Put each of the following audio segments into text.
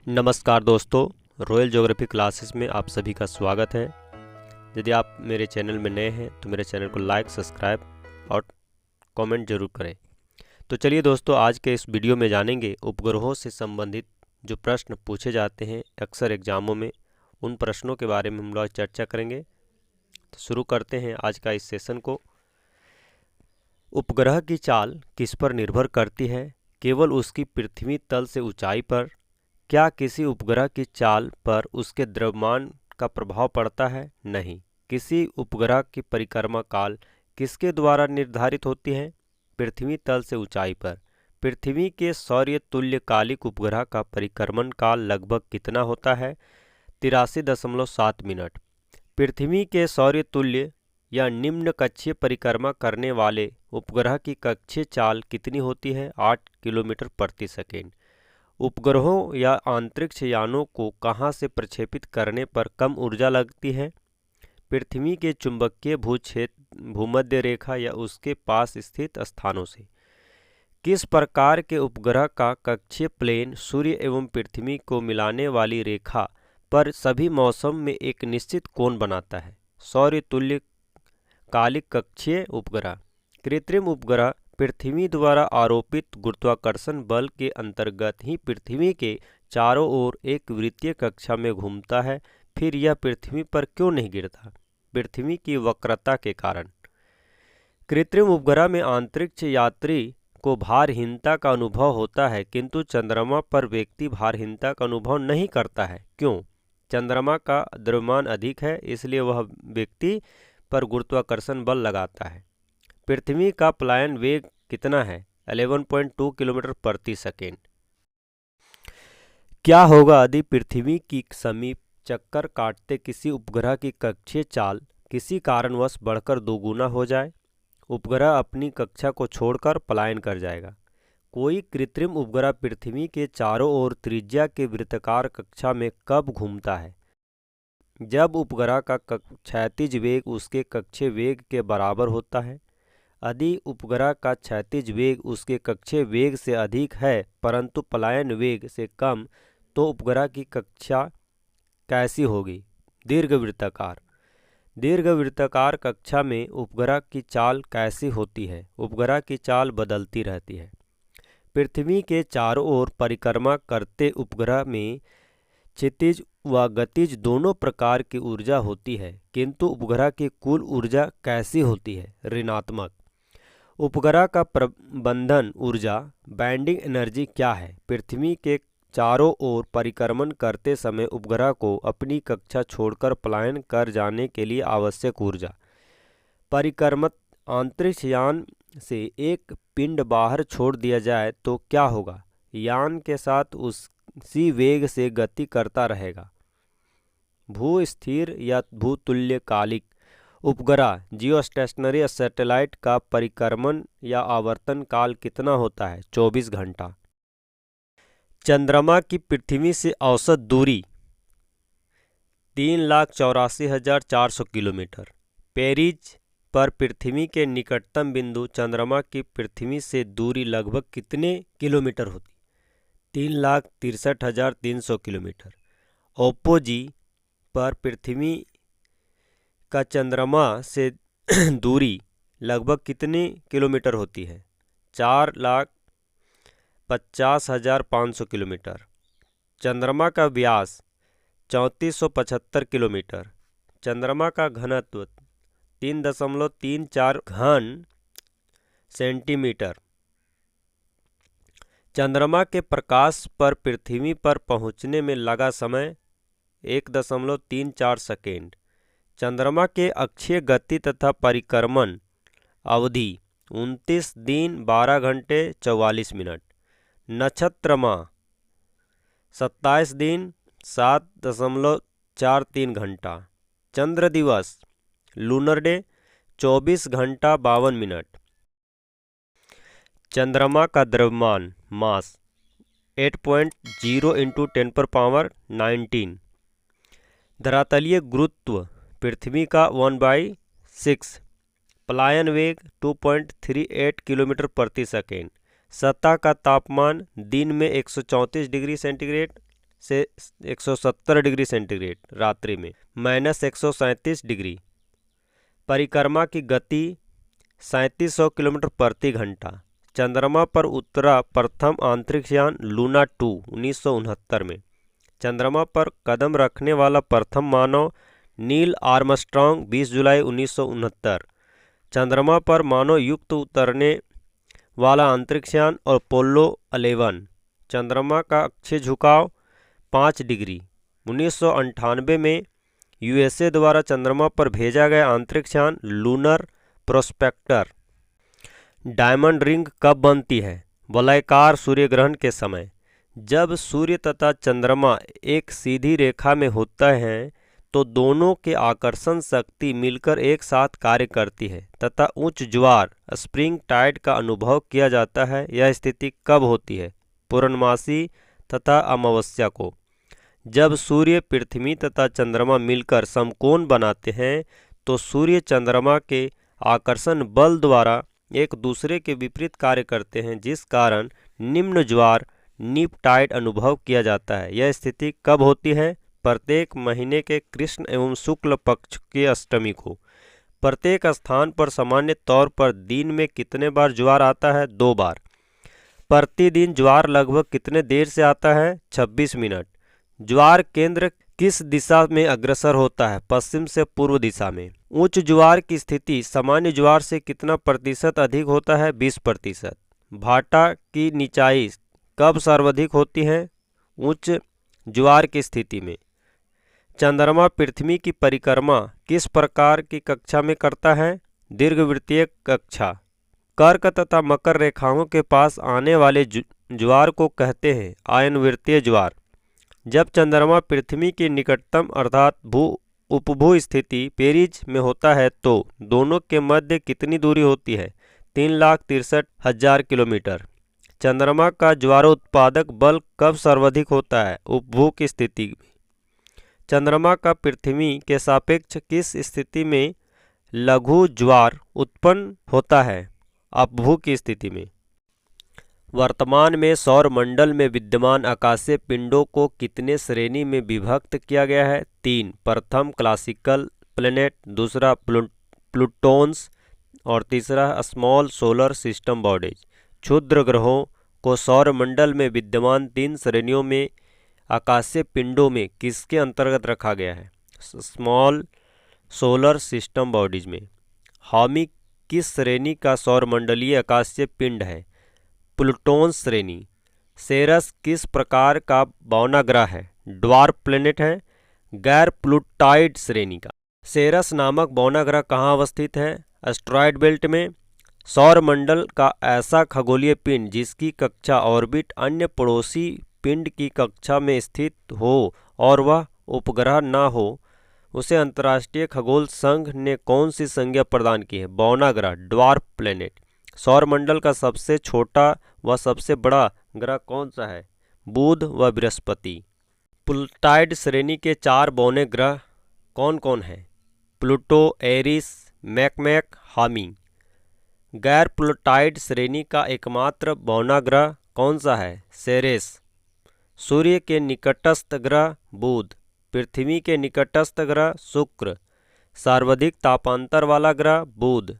नमस्कार दोस्तों, royal geography classes में आप सभी का स्वागत है। यदि आप मेरे चैनल में नए हैं तो मेरे चैनल को लाइक, सब्सक्राइब और कमेंट जरूर करें। तो चलिए दोस्तों, आज के इस वीडियो में जानेंगे उपग्रहों से संबंधित जो प्रश्न पूछे जाते हैं अक्सर एग्जामों में, उन प्रश्नों के बारे में हम लोग चर्चा करेंगे। तो शुरू करते हैं आज का इस सेशन को। उपग्रह की चाल किस पर निर्भर करती है? केवल उसकी पृथ्वी तल से ऊंचाई पर? क्या किसी उपग्रह की चाल पर उसके द्रव्यमान का प्रभाव पड़ता है? नहीं। किसी उपग्रह की परिक्रमा काल किसके द्वारा निर्धारित होती है? पृथ्वी तल से ऊंचाई पर। पृथ्वी के सौर्य तुल्यकालिक उपग्रह का परिक्रमण काल लगभग कितना होता है? 83.7 मिनट। पृथ्वी के सौर्य तुल्य या निम्न कक्षीय परिक्रमा करने वाले उपग्रह की कक्षीय चाल कितनी होती है? 8 किलोमीटर प्रति सेकेंड। उपग्रहों या अंतरिक्ष यानों को कहाँ से प्रक्षेपित करने पर कम ऊर्जा लगती है? पृथ्वी के चुंबकीय भूमध्य रेखा या उसके पास स्थित स्थानों से। किस प्रकार के उपग्रह का कक्षीय प्लेन सूर्य एवं पृथ्वी को मिलाने वाली रेखा पर सभी मौसम में एक निश्चित कोण बनाता है? सौर्य तुल्य कालिक कक्षीय उपग्रह। कृत्रिम उपग्रह पृथ्वी द्वारा आरोपित गुरुत्वाकर्षण बल के अंतर्गत ही पृथ्वी के चारों ओर एक वृत्तीय कक्षा में घूमता है, फिर यह पृथ्वी पर क्यों नहीं गिरता? पृथ्वी की वक्रता के कारण। कृत्रिम उपग्रह में अंतरिक्ष यात्री को भारहीनता का अनुभव होता है, किंतु चंद्रमा पर व्यक्ति भारहीनता का अनुभव नहीं करता है। क्यों? चंद्रमा का द्रव्यमान अधिक है, इसलिए वह व्यक्ति पर गुरुत्वाकर्षण बल लगाता है। पृथ्वी का पलायन वेग कितना है? 11.2 किलोमीटर प्रति सेकेंड। क्या होगा यदि पृथ्वी की समीप चक्कर काटते किसी उपग्रह की कक्षीय चाल किसी कारणवश बढ़कर दोगुना हो जाए? उपग्रह अपनी कक्षा को छोड़कर पलायन कर जाएगा। कोई कृत्रिम उपग्रह पृथ्वी के चारों ओर त्रिज्या के वृत्ताकार कक्षा में कब घूमता है? जब उपग्रह का क्षैतिज वेग उसके कक्षीय वेग के बराबर होता है। यदि उपग्रह का क्षैतिज वेग उसके कक्षीय वेग से अधिक है परंतु पलायन वेग से कम, तो उपग्रह की कक्षा कैसी होगी? दीर्घवृत्ताकार। दीर्घवृत्ताकार कक्षा में उपग्रह की चाल कैसी होती है? उपग्रह की चाल बदलती रहती है। पृथ्वी के चारों ओर परिक्रमा करते उपग्रह में क्षितिज व गतिज दोनों प्रकार की ऊर्जा होती है, किंतु उपग्रह की कुल ऊर्जा कैसी होती है? ऋणात्मक। उपग्रह का प्रबंधन ऊर्जा बैंडिंग एनर्जी क्या है? पृथ्वी के चारों ओर परिक्रमण करते समय उपग्रह को अपनी कक्षा छोड़कर पलायन कर जाने के लिए आवश्यक ऊर्जा। परिक्रमित अंतरिक्ष यान से एक पिंड बाहर छोड़ दिया जाए तो क्या होगा? यान के साथ उसी वेग से गति करता रहेगा। भूस्थिर या भूतुल्यकालिक उपग्रह जियोस्टेशनरी सैटेलाइट का परिक्रमण या आवर्तन काल कितना होता है? 24 घंटा। चंद्रमा की पृथ्वी से औसत दूरी 3,84,400 किलोमीटर। पेरिस पर पृथ्वी के निकटतम बिंदु चंद्रमा की पृथ्वी से दूरी लगभग कितने किलोमीटर होती? 3,63,300 किलोमीटर। ओप्पोजी पर पृथ्वी का चंद्रमा से दूरी लगभग कितने किलोमीटर होती है? 4,50,500 किलोमीटर। चंद्रमा का व्यास 3475 किलोमीटर। चंद्रमा का घनत्व 3.34 घन सेंटीमीटर। चंद्रमा के प्रकाश पर पृथ्वी पर पहुंचने में लगा समय 1.34 सेकेंड। चंद्रमा के अक्षीय गति तथा परिक्रमण अवधि 29 दिन 12 घंटे 44 मिनट। नक्षत्रमा 27 दिन 7.43 घंटा। चंद्र दिवस लूनर डे 24 घंटा 52 मिनट। चंद्रमा का द्रव्यमान मास 8.0 × 10⁻19। धरातलीय गुरुत्व पृथ्वी का 1/6। पलायन वेग 2.38 किलोमीटर प्रति सेकेंड। सतह का तापमान दिन में 134 डिग्री सेंटीग्रेड, से 170 डिग्री सेंटीग्रेड रात्रि में, -137 डिग्री। परिक्रमा की गति 3700 किलोमीटर प्रति घंटा। चंद्रमा पर उतरा प्रथम अंतरिक्ष यान लूना 2 1969 में। चंद्रमा पर कदम रखने वाला प्रथम मानव नील आर्मस्ट्रॉन्ग 20 जुलाई 1969। चंद्रमा पर मानव युक्त उतरने वाला अंतरिक्ष यान अपोलो 11। चंद्रमा का अक्षीय झुकाव 5 डिग्री। 1998 में यूएसए द्वारा चंद्रमा पर भेजा गया अंतरिक्ष यान लूनर प्रोस्पेक्टर। डायमंड रिंग कब बनती है? वलयाकार सूर्यग्रहण के समय। जब सूर्य तथा चंद्रमा एक सीधी रेखा में होता है तो दोनों के आकर्षण शक्ति मिलकर एक साथ कार्य करती है तथा उच्च ज्वार स्प्रिंग टाइड का अनुभव किया जाता है। यह स्थिति कब होती है? पूर्णमासी तथा अमावस्या को। जब सूर्य, पृथ्वी तथा चंद्रमा मिलकर समकोण बनाते हैं तो सूर्य चंद्रमा के आकर्षण बल द्वारा एक दूसरे के विपरीत कार्य करते हैं, जिस कारण निम्न ज्वार नीप टाइड अनुभव किया जाता है। यह स्थिति कब होती है? प्रत्येक महीने के कृष्ण एवं शुक्ल पक्ष की अष्टमी को। प्रत्येक स्थान पर सामान्य तौर पर दिन में कितने बार ज्वार आता है? 2 बार। प्रतिदिन ज्वार लगभग कितने देर से आता है? 26 मिनट। ज्वार केंद्र किस दिशा में अग्रसर होता है? पश्चिम से पूर्व दिशा में। उच्च ज्वार की स्थिति सामान्य ज्वार से कितना प्रतिशत अधिक होता है? 20%। भाटा की निचाई कब सर्वाधिक होती है? उच्च ज्वार की स्थिति में। चंद्रमा पृथ्वी की परिक्रमा किस प्रकार की कक्षा में करता है? दीर्घवृत्तीय कक्षा। कर्क तथा मकर रेखाओं के पास आने वाले ज्वार को कहते हैं आयनवृत्तीय ज्वार। जब चंद्रमा पृथ्वी के निकटतम अर्थात उपभू स्थिति पेरिज में होता है तो दोनों के मध्य कितनी दूरी होती है? 3,63,000 किलोमीटर। चंद्रमा का ज्वारोत्पादक बल कब सर्वाधिक होता है? उपभू की स्थिति में। चंद्रमा का पृथ्वी के सापेक्ष किस स्थिति में लघु ज्वार उत्पन्न होता है? अपभू की स्थिति में। वर्तमान में सौर मंडल में विद्यमान आकाशीय पिंडों को कितने श्रेणी में विभक्त किया गया है? 3। प्रथम क्लासिकल प्लैनेट, दूसरा प्लूटोन्स और तीसरा स्मॉल सोलर सिस्टम बॉडीज। क्षुद्र ग्रहों को सौर मंडल में विद्यमान 3 श्रेणियों में आकाशीय पिंडों में किसके अंतर्गत रखा गया है? स्मॉल सोलर सिस्टम बॉडीज में। हामी किस श्रेणी का सौरमंडलीय आकाशीय पिंड है? प्लूटोन्स श्रेणी। सेरस किस प्रकार का बौना ग्रह है? ड्वार्फ प्लैनेट है। गैर प्लूटाइड श्रेणी का। सेरस नामक बौना ग्रह कहाँ अवस्थित है? एस्टेरॉयड बेल्ट में। सौरमंडल का ऐसा खगोलीय पिंड जिसकी कक्षा ऑर्बिट अन्य पड़ोसी पिंड की कक्षा में स्थित हो और वह उपग्रह न हो, उसे अंतर्राष्ट्रीय खगोल संघ ने कौन सी संज्ञा प्रदान की है? बौना ग्रह, ड्वार्फ प्लैनेट। सौरमंडल का सबसे छोटा व सबसे बड़ा ग्रह कौन सा है? बुध व बृहस्पति। प्लूटाइड श्रेणी के 4 बौने ग्रह कौन कौन हैं? प्लूटो, एरिस, मैकमैक, हामी। गैर प्लूटाइड श्रेणी का एकमात्र बौना ग्रह कौन सा है? सेरेस। सूर्य के निकटस्थ ग्रह बुध। पृथ्वी के निकटस्थ ग्रह शुक्र। सर्वाधिक तापांतर वाला ग्रह बुध।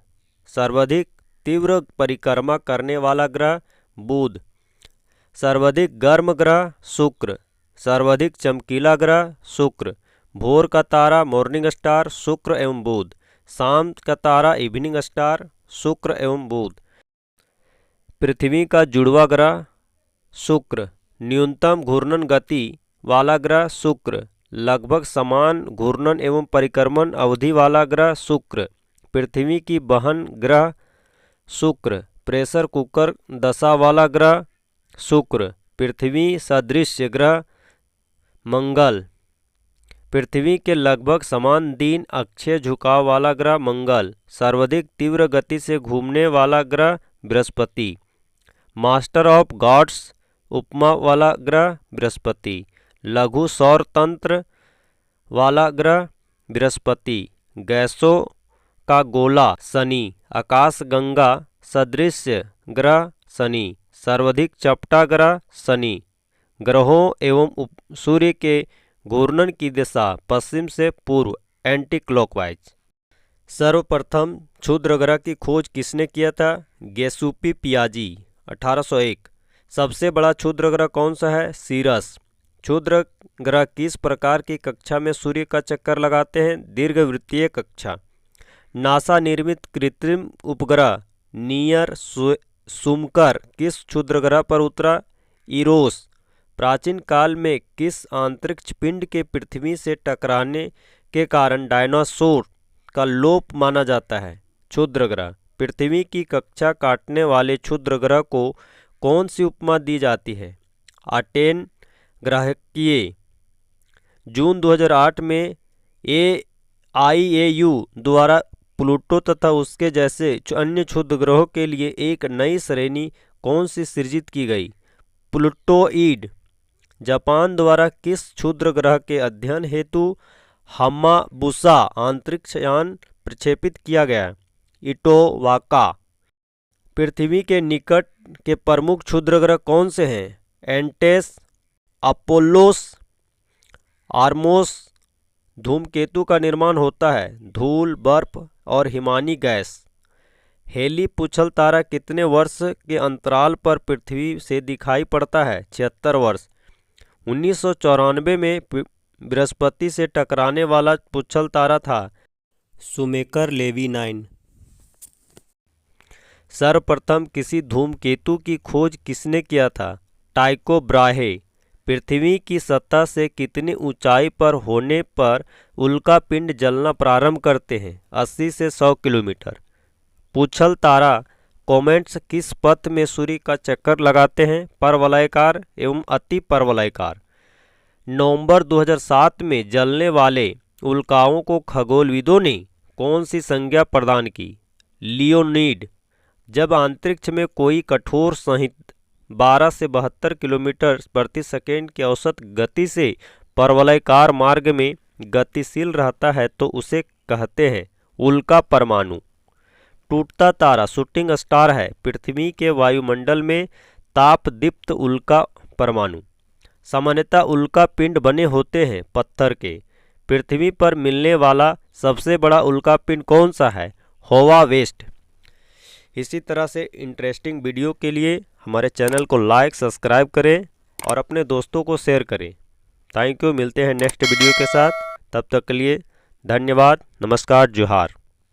सर्वाधिक तीव्र परिक्रमा करने वाला ग्रह बुध। सर्वाधिक गर्म ग्रह शुक्र। सर्वाधिक चमकीला ग्रह शुक्र। भोर का तारा मॉर्निंग स्टार शुक्र एवं बुध। शाम का तारा इवनिंग स्टार शुक्र एवं बुध। पृथ्वी का जुड़वा ग्रह शुक्र। न्यूनतम घूर्णन गति वाला ग्रह शुक्र। लगभग समान घूर्णन एवं परिक्रमण अवधि वाला ग्रह शुक्र। पृथ्वी की बहन ग्रह शुक्र। प्रेशर कुकर दशा वाला ग्रह शुक्र। पृथ्वी सदृश ग्रह मंगल। पृथ्वी के लगभग समान दिन अक्षीय झुकाव वाला ग्रह मंगल। सर्वाधिक तीव्र गति से घूमने वाला ग्रह बृहस्पति। मास्टर ऑफ गॉड्स उपमा वाला ग्रह बृहस्पति। लघु सौर तंत्र वाला ग्रह बृहस्पति। गैसों का गोला शनि। आकाश गंगा सदृश ग्रह शनि। सर्वाधिक चपटा ग्रह शनि। ग्रहों एवं सूर्य के घूर्णन की दिशा पश्चिम से पूर्व एंटी क्लॉकवाइज। सर्वप्रथम क्षुद्र ग्रह की खोज किसने किया था? गेसुपी पियाजी 1801। सबसे बड़ा क्षुद्र ग्रह कौन सा है? सीरस। क्षुद्र ग्रह किस प्रकार की कक्षा में सूर्य का चक्कर लगाते हैं? दीर्घवृत्तीय कक्षा। नासा निर्मित कृत्रिम उपग्रह नियर सुमकर किस क्षुद्र ग्रह पर उतरा? इरोस। प्राचीन काल में किस अंतरिक्ष पिंड के पृथ्वी से टकराने के कारण डायनासोर का लोप माना जाता है? क्षुद्र ग्रह। पृथ्वी की कक्षा काटने वाले क्षुद्र ग्रह को कौन सी उपमा दी जाती है? आटेन ग्रहकीय। जून 2008 में IAU द्वारा प्लूटो तथा उसके जैसे अन्य क्षुद्र ग्रहों के लिए एक नई श्रेणी कौन सी सृजित की गई? प्लूटोइड। जापान द्वारा किस क्षुद्र ग्रह के अध्ययन हेतु हामाबुसा अंतरिक्ष यान प्रक्षेपित किया गया? इटोवाका। पृथ्वी के निकट के प्रमुख क्षुद्र ग्रह कौन से हैं? एंटेस, अपोलोस, आर्मोस। धूमकेतु का निर्माण होता है धूल, बर्फ और हिमानी गैस। हेली पुछल तारा कितने वर्ष के अंतराल पर पृथ्वी से दिखाई पड़ता है? 76 वर्ष। 1994 में बृहस्पति से टकराने वाला पुछल तारा था शुमेकर लेवी 9। सर्वप्रथम किसी धूमकेतु की खोज किसने किया था? टाइको ब्राहे। पृथ्वी की सतह से कितनी ऊंचाई पर होने पर उल्का पिंड जलना प्रारंभ करते हैं? 80 से 100 किलोमीटर। पुछल तारा कॉमेट्स किस पथ में सूर्य का चक्कर लगाते हैं? परवलयाकार एवं अति परवलयाकार। नवंबर 2007 में जलने वाले उल्काओं को खगोलविदों ने कौन सी संज्ञा प्रदान की? लियोनिड। जब अंतरिक्ष में कोई कठोर सहित 12 से 72 किलोमीटर प्रति सेकेंड की औसत गति से परवलयाकार मार्ग में गतिशील रहता है तो उसे कहते हैं उल्का परमाणु। टूटता तारा शूटिंग स्टार है पृथ्वी के वायुमंडल में तापदीप्त उल्का परमाणु। सामान्यतः उल्का पिंड बने होते हैं पत्थर के। पृथ्वी पर मिलने वाला सबसे बड़ा उल्का पिंड कौन सा है? होवा वेस्ट। इसी तरह से इंटरेस्टिंग वीडियो के लिए हमारे चैनल को लाइक सब्सक्राइब करें और अपने दोस्तों को शेयर करें। Thank you. मिलते हैं नेक्स्ट वीडियो के साथ। तब तक के लिए धन्यवाद। नमस्कार। जोहार।